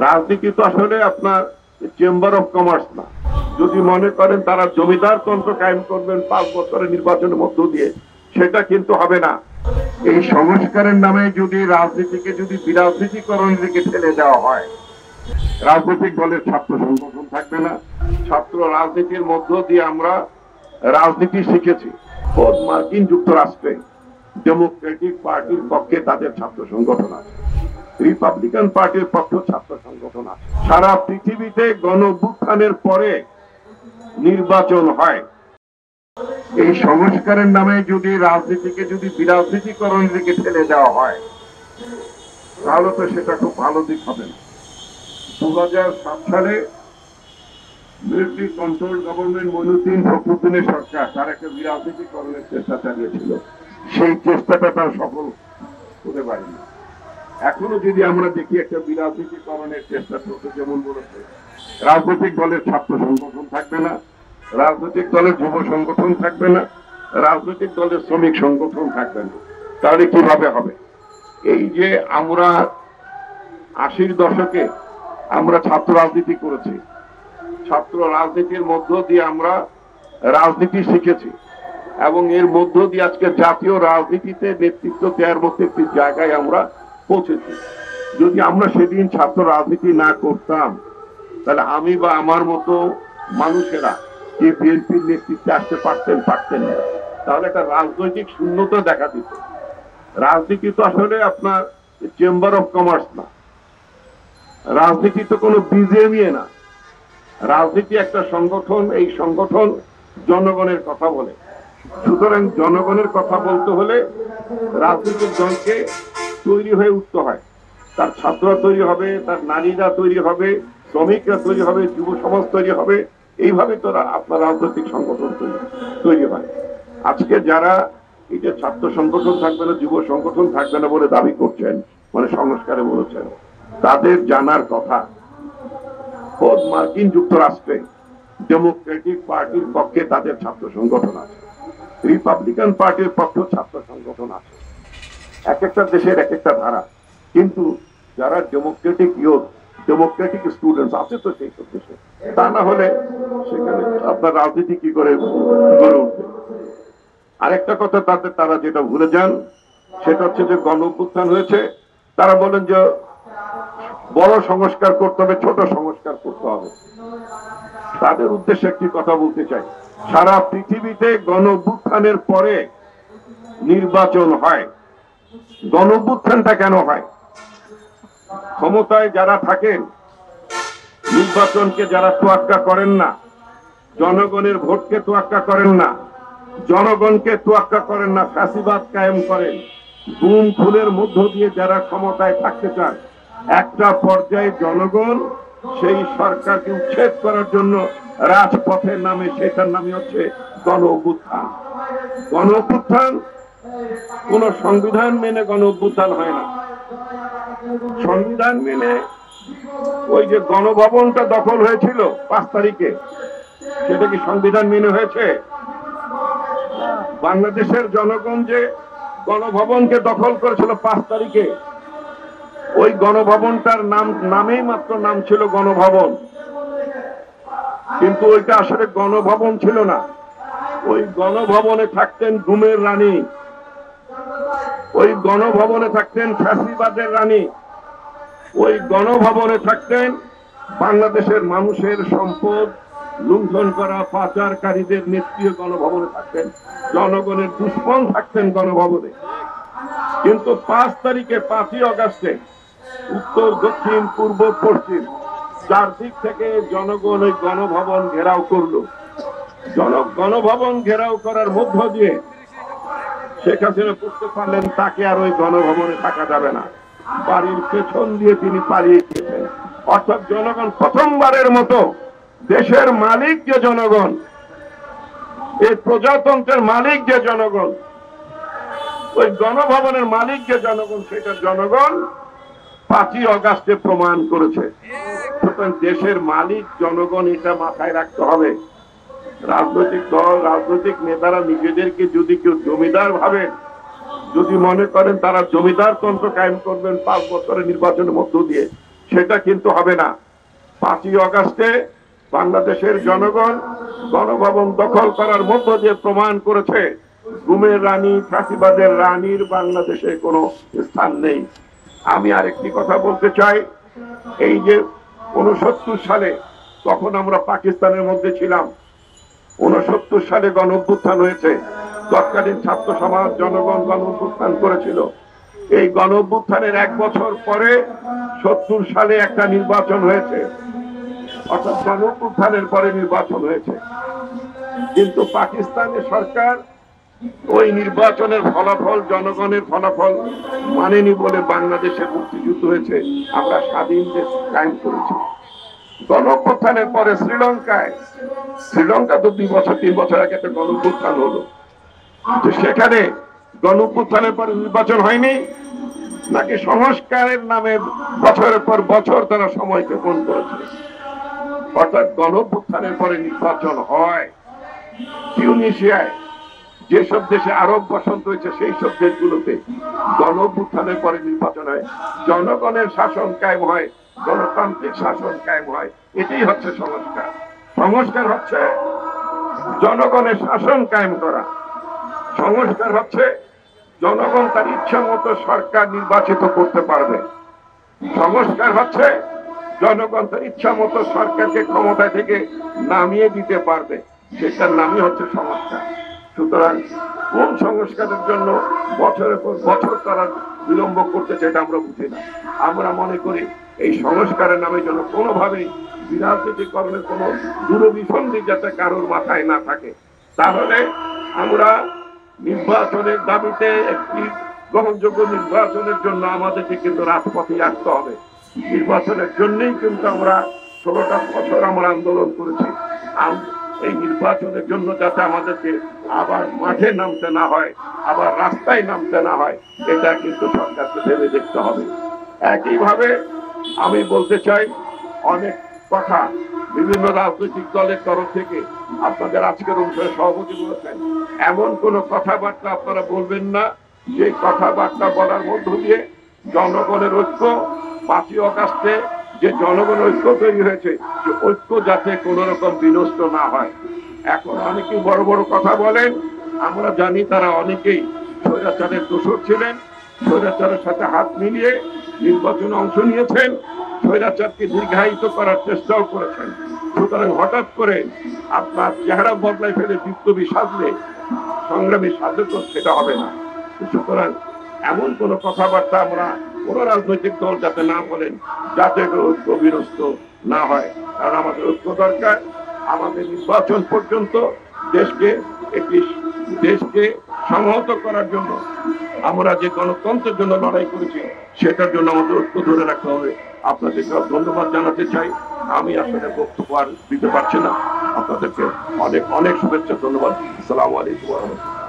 রাজনীতি তো আসলে আপনার চেম্বার অফ কমার্স না। যদি মনে করেন তারা জমিদার তন্ত্র কায়েম করবেন 5 বছরের নির্বাচনের মধ্য দিয়ে, সেটা কিন্তু হবে না। এই সংস্কারের নামে যদি রাজনীতিকে যদি বিরাজনীতিকরণের দিকে ঠেলে দেওয়া হয়, রাজনৈতিক দলের ছাত্র সংগঠন থাকবে না। ছাত্র রাজনীতির মধ্য দিয়ে আমরা রাজনীতি শিখেছি। খোদ মার্কিন যুক্তরাষ্ট্রে ডেমোক্রেটিক পার্টির পক্ষে তাদের ছাত্র সংগঠন আছে, রিপাবলিকান পার্টির পক্ষে ছাত্র সংগঠন আছে। সারা পৃথিবীতে গণ অভ্যুত্থানের পরে নির্বাচন হয়। এই সংস্কারের নামে যদি রাজনীতিকে যদি বিরাজনীতিকরণের দিকে ঠেলে দেওয়া হয়, তাহলে তো সেটা খুব ভালো দিক হবে না। 2007 সালে মিলিটারি কন্ট্রোল গভর্নমেন্ট মইনুদ্দিন ফখরুদ্দিনের সরকার তার একটা বিরাজনীতিকরণের চেষ্টা চালিয়েছিল। সেই চেষ্টাটা তার সফল হতে পারেনি। এখনো যদি আমরা দেখি একটা বিরাজনীতিকরণের চেষ্টা চলছে, যেমন বলেছে রাজনৈতিক দলের ছাত্র সংগঠন থাকবে না, রাজনৈতিক দলের যুব সংগঠন থাকবে না, রাজনৈতিক দলের শ্রমিক সংগঠন থাকবে না, তাহলে কিভাবে হবে? এই যে আমরা 80-র দশকে আমরা ছাত্র রাজনীতি করেছি, ছাত্র রাজনীতির মধ্য দিয়ে আমরা রাজনীতি শিখেছি এবং এর মধ্য দিয়ে আজকে জাতীয় রাজনীতিতে নেতৃত্ব দেওয়ার মতো একটি জায়গায় আমরা পৌঁছেছি। যদি আমরা সেদিন ছাত্র রাজনীতি না করতাম, তাহলে আমি বা আমার মতো মানুষেরা কি বিএনপির নেতৃত্বে আসতে পারতেন না। তাহলে একটা রাজনৈতিক শূন্যতা দেখা দিত। রাজনীতি তো আসলে আপনার চেম্বার অফ কমার্স না, রাজনীতি তো কোনো বিজেএমই না। রাজনীতি একটা সংগঠন, এই সংগঠন জনগণের কথা বলে। সুতরাং জনগণের কথা বলতে হলে রাজনৈতিক দলকে তৈরি হয়ে উঠতে হয়। তার ছাত্ররা তৈরি হবে, তার নারীরা তৈরি হবে, শ্রমিকরা তৈরি হবে, যুব সমাজ তৈরি হবে। এইভাবে তো আপনার রাজনৈতিক সংগঠন তৈরি হয়। আজকে যারা এই যে ছাত্র সংগঠন থাকবে না, যুব সংগঠন থাকবে না বলে দাবি করছেন, মানে সংস্কারে বলেছেন, তাদের জানার কথা খোদ মার্কিন যুক্তরাষ্ট্রে ডেমোক্রেটিক পার্টির পক্ষে তাদের ছাত্র সংগঠন আছে, রিপাবলিকান পার্টির পক্ষে ছাত্র সংগঠন আছে। এক একটা দেশের এক একটা ধারা। কিন্তু যারা ডেমোক্রেটিক ইউথ, ডেমোক্রেটিক স্টুডেন্টস আছে তো সেই সব দেশে, তা না হলে সেখানে আপনার রাজনীতি কি করে গড়ে উঠবে? আরেকটা কথা তারা যেটা ভুলে যান, সেটা হচ্ছে যে গণ অভ্যুত্থান হয়েছে, তারা বলেন যে বড় সংস্কার করতে হবে, ছোট সংস্কার করতে হবে। তাদের উদ্দেশ্যে একটি কথা বলতে চাই, সারা পৃথিবীতে গণ অভ্যুত্থানের পরে নির্বাচন হয়। গণ অভ্যুত্থানটা কেন হয়? ক্ষমতায় যারা থাকেন, নির্বাচনকে যারা তোয়াক্কা করেন না, জনগণের ভোটকে তোয়াক্কা করেন না, জনগণকে তোয়াক্কা করেন না, ফ্যাসিবাদ কায়েম করেন, গুম খুনের মধ্য দিয়ে যারা ক্ষমতায় থাকতে চান, একটা পর্যায়ে জনগণ সেই সরকারকে উচ্ছেদ করার জন্য রাজপথের নামে, সেটার নামে হচ্ছে গণ অভ্যুত্থান। গণ অভ্যুত্থান কোন সংবিধান মেনে গণ অভ্যুত্থান হয় না। সংবিধান মেনে ওই যে গণভবনটা দখল হয়েছিল 5 তারিখে, সেটা কি সংবিধান মেনে হয়েছে? বাংলাদেশের জনগণ যে গণভবনকে দখল করেছিল 5 তারিখে, ওই গণভবনটার নামেই মাত্র নাম ছিল গণভবন, কিন্তু ওইটা আসলে গণভবন ছিল না। ওই গণভবনে থাকতেন গুমের রানী, ওই গণভবনে থাকতেন ফ্যাসিবাদের রানী, ওই গণভবনে থাকতেন বাংলাদেশের মানুষের সম্পদ লুণ্ঠন করা পাচারকারীদের নেত্রী, গণভবনে থাকতেন জনগণের দুশ্মন থাকতেন গণভবনে। কিন্তু 5 তারিখে 5ই আগস্টে উত্তর, দক্ষিণ, পূর্ব, পশ্চিম চারদিক থেকে জনগণ ওই গণভবন ঘেরাও করলো। গণভবন ঘেরাও করার মধ্য দিয়ে শেখ হাসিনা বুঝতে পারলেন তাকে আর ওই গণভবনে থাকা যাবে না, বাড়ির পেছন দিয়ে তিনি পালিয়ে গিয়েছেন। অর্থাৎ জনগণ প্রথমবারের মতো, দেশের মালিক যে জনগণ, এই প্রজাতন্ত্রের মালিক যে জনগণ, ওই গণভবনের মালিক যে জনগণ, সেটা জনগণ 5ই আগস্টে প্রমাণ করেছে। সুতরাং দেশের মালিক জনগণ, এটা মাথায় রাখতে হবে। রাজনৈতিক দল, রাজনৈতিক নেতারা নিজেদেরকে যদি কেউ জমিদার ভাবেন, যদি মনে করেন তারা জমিদার তন্ত্র কায়েম করবেন 5 বছরের নির্বাচনের মধ্য দিয়ে, সেটা কিন্তু হবে না। 5ই আগস্টে বাংলাদেশের জনগণ গণভবন দখল করার মধ্য দিয়ে প্রমাণ করেছে গুমের রানী, ফাঁসিবাদের রানীর বাংলাদেশে কোনো স্থান নেই। আমি আরেকটি কথা বলতে চাই, এই যে 69 সালে, তখন আমরা পাকিস্তানের মধ্যে ছিলাম। 69 সালে গণ অভ্যুত্থান হয়েছে, তৎকালীন ছাত্র সমাজ জনগণ গণ অভ্যুত্থান করেছিল। এই গণ অভ্যুত্থানের 1 বছর পরে 70 সালে একটা নির্বাচন হয়েছে, অর্থাৎ গণ অভ্যুত্থানের পরে নির্বাচন হয়েছে। কিন্তু পাকিস্তানের সরকার ওই নির্বাচনের ফলাফল, জনগণের ফলাফল মানেনি বলে বাংলাদেশে মুক্তিযুদ্ধ হয়েছে, আমরা স্বাধীন দেশ কায়েম করেছি। গণ অভ্যুত্থানের পরে শ্রীলঙ্কা তো 2 বছর 3 বছর আগে একটা গণ অভ্যুত্থান হলো, তো সেখানে গণ অভ্যুত্থানের পরে নির্বাচন হয়নি, নাকি সংস্কারের নামে বছরের পর বছর তারা সময় ক্ষেপণ করেছে? অর্থাৎ গণ অভ্যুত্থানের পরে নির্বাচন হয় টিউনিশিয়ায়, যেসব দেশে আরব বসন্ত হয়েছে সেই সব দেশগুলোতে গণ অভ্যুত্থানের পরে নির্বাচন হয়, জনগণের শাসন কায়েম হয়, গণতান্ত্রিক শাসন কায়েম হয়। এটাই হচ্ছে সংস্কার। সংস্কার হচ্ছে জনগণের শাসন কায়েম করা। সংস্কার হচ্ছে জনগণ তার ইচ্ছা মতো সরকার নির্বাচিত করতে পারবে। সংস্কার হচ্ছে জনগণ তার ইচ্ছা মতো সরকারকে ক্ষমতা থেকে নামিয়ে দিতে পারবে, সেটার নামই হচ্ছে সংস্কার। সুতরাং কোন সংস্কারের জন্য বছরের পর বছর তারা বিলম্ব করতেছে এটা আমরা বুঝি না। আমরা মনে করি এই সংস্কারের নামে যেন কোনোভাবেই বিরাজনীতিকরণের কোনো দুরভিসন্ধি যাতে কারোর মাথায় না থাকে। তাহলে আমরা নির্বাচনের দাবিতে, একটি গ্রহণযোগ্য নির্বাচনের জন্য আমাদেরকে কিন্তু রাজপথে আসতে হবে। নির্বাচনের জন্যই কিন্তু আমরা 16টা বছর আমরা আন্দোলন করেছি। এই নির্বাচনের জন্য যাতে আমাদেরকে আবার মাঠে নামতে না হয়, আবার রাস্তায় নামতে না হয়, এটা কিন্তু সরকারকে ভেবে দেখতে হবে। একইভাবে আমি বলতে চাই, অনেক কথা বিভিন্ন রাজনৈতিক দলের তরফ থেকে আপনাদের আজকের অনুষ্ঠানে সভাপতি বলেছেন, এমন কোন কথাবার্তা আপনারা বলবেন না যে কথাবার্তা বলার মধ্য দিয়ে জনগণের ঐক্য, 5ই আগস্টে যে জনগণ ঐক্য তৈরি হয়েছে, যে ঐক্য যাতে কোন রকম বিনষ্ট না হয়। এখন অনেকেই বড় বড় কথা বলেন, আমরা জানি তারা অনেকেই স্বৈরাচারের দোষর ছিলেন, স্বৈরাচারের সাথে হাত মিলিয়ে নির্বাচনে অংশ নিয়েছেন, স্বৈরাচারকে দীর্ঘায়িত করার চেষ্টাও করেছেন। সুতরাং হঠাৎ করে আপনার চেহারা বদলায় ফেলে বিপ্লবী সাজলে সংগ্রামী সাজলে তো সেটা হবে না। সুতরাং এমন কোন কথাবার্তা আমরা কোন রাজনৈতিক দল যাতে না বলেন, যাতে ঐক্য বিনষ্ট না হয়। কারণ আমাদের ঐক্য দরকার। আমাদের নির্বাচন পর্যন্ত দেশকে সংহত করার জন্য আমরা যে গণতন্ত্রের জন্য লড়াই করেছি, সেটার জন্য আমাদের ঐক্য ধরে রাখতে হবে। আপনাদেরকে ধন্যবাদ জানাতে চাই। আমি আসলে বক্তব্য আর দিতে পারছি না। আপনাদেরকে অনেক অনেক শুভেচ্ছা, ধন্যবাদ। আসসালামু আলাইকুম ওয়া রাহমাতুল্লাহ।